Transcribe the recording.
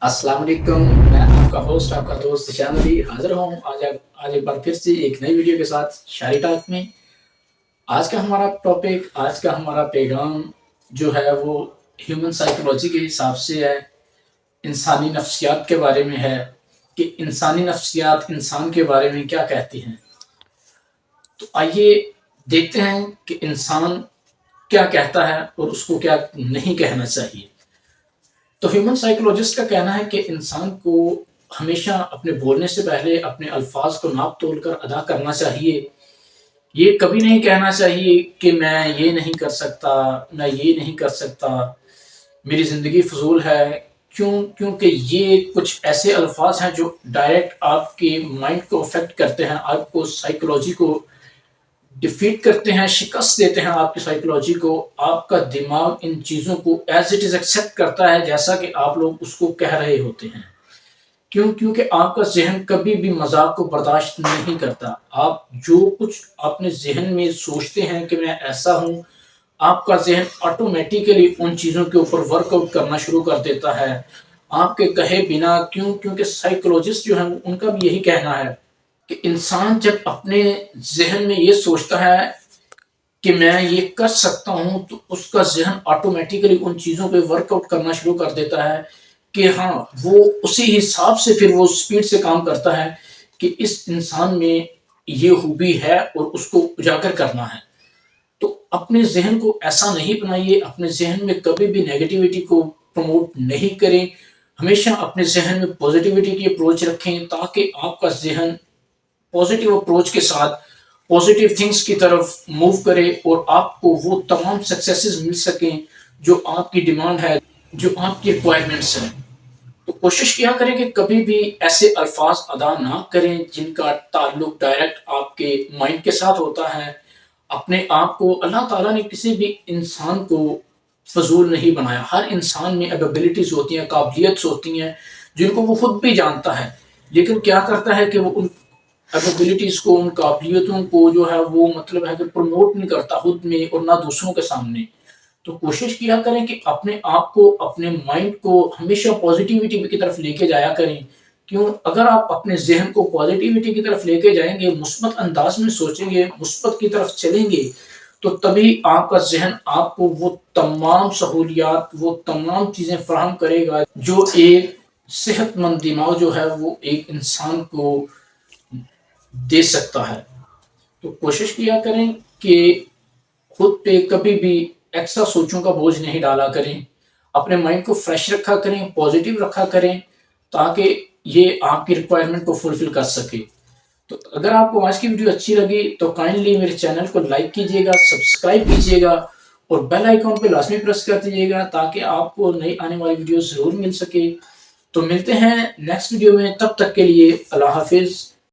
अस्सलाम वालेकुम। मैं आपका होस्ट आपका दोस्त ज़िशान अली हाज़िर हूँ आज एक बार फिर से एक नई वीडियो के साथ शायरी टॉक में। आज का हमारा पैगाम जो है वो ह्यूमन साइकोलॉजी के हिसाब से है, इंसानी नफ्सियात के बारे में है कि इंसानी नफ्सियात इंसान के बारे में क्या कहती हैं। तो आइए देखते हैं कि इंसान क्या कहता है और उसको क्या नहीं कहना चाहिए। तो ह्यूमन साइकोलॉजिस्ट का कहना है कि इंसान को हमेशा अपने बोलने से पहले अपने अल्फाज को नाप तोल कर अदा करना चाहिए। ये कभी नहीं कहना चाहिए कि मैं ये नहीं कर सकता, मैं ये नहीं कर सकता, मेरी ज़िंदगी फ़ुज़ूल है। क्योंकि ये कुछ ऐसे अल्फाज हैं जो डायरेक्ट आपके माइंड को अफेक्ट करते हैं, आपको साइकोलॉजी को डिफीट करते हैं, शिकस्त देते हैं आपकी साइकोलॉजी को। आपका दिमाग इन चीज़ों को एज इट इज़ एक्सेप्ट करता है जैसा कि आप लोग उसको कह रहे होते हैं। क्योंकि आपका ज़हन कभी भी मजाक को बर्दाश्त नहीं करता। आप जो कुछ अपने ज़हन में सोचते हैं कि मैं ऐसा हूँ, आपका ज़हन ऑटोमेटिकली उन चीज़ों के ऊपर वर्कआउट करना शुरू कर देता है आपके कहे बिना। क्योंकि साइकोलॉजिस्ट जो हैं उनका भी यही कहना है कि इंसान जब अपने ज़हन में ये सोचता है कि मैं ये कर सकता हूँ, तो उसका ज़हन ऑटोमेटिकली उन चीज़ों पे वर्कआउट करना शुरू कर देता है कि हाँ, वो उसी हिसाब से फिर वो स्पीड से काम करता है कि इस इंसान में ये खूबी है और उसको उजागर करना है। तो अपने ज़हन को ऐसा नहीं बनाइए, अपने ज़हन में कभी भी नेगेटिविटी को प्रमोट नहीं करें। हमेशा अपने ज़हन में पॉजिटिविटी की अप्रोच रखें ताकि आपका ज़हन पॉजिटिव अप्रोच के साथ पॉजिटिव थिंग्स की तरफ मूव करे और आपको वो तमाम सक्सेसेस मिल सकें जो आपकी डिमांड है, जो आपकी रिक्वायरमेंट्स हैं। तो कोशिश किया करें कि कभी भी ऐसे अल्फाज अदा ना करें जिनका ताल्लुक डायरेक्ट आपके माइंड के साथ होता है। अपने आप को अल्लाह ताला ने किसी भी इंसान को फजूल नहीं बनाया। हर इंसान में एबिलिटीज होती हैं, काबिलियत होती हैं जिनको वो खुद भी जानता है, लेकिन क्या करता है कि वो उन एबिलिटीज को, उन काबिलियतों को जो है वो मतलब है कि प्रमोट नहीं करता खुद में और ना दूसरों के सामने। तो कोशिश किया करें कि अपने आप को, अपने माइंड को हमेशा पॉजिटिविटी की तरफ लेके जाया करें। अगर आप अपने जहन को पॉजिटिविटी की तरफ लेके जाएंगे, मुस्बत अंदाज में सोचेंगे, मुस्बत की तरफ चलेंगे, तो तभी आपका जहन आपको वो तमाम सहूलियात, वो तमाम चीज़ें फराहम करेगा जो एक सेहतमंद दिमाग जो है वो एक इंसान को दे सकता है। तो कोशिश किया करें कि खुद पे कभी भी एक्स्ट्रा सोचों का बोझ नहीं डाला करें। अपने माइंड को फ्रेश रखा करें, पॉजिटिव रखा करें ताकि ये आपकी रिक्वायरमेंट को फुलफिल कर सके। तो अगर आपको आज की वीडियो अच्छी लगी तो काइंडली मेरे चैनल को लाइक कीजिएगा, सब्सक्राइब कीजिएगा और बेल आइकॉन पे लाजमी प्रेस कर दीजिएगा ताकि आपको नई आने वाली वीडियो ज़रूर मिल सके। तो मिलते हैं नेक्स्ट वीडियो में, तब तक के लिए अल्लाह हाफिज़।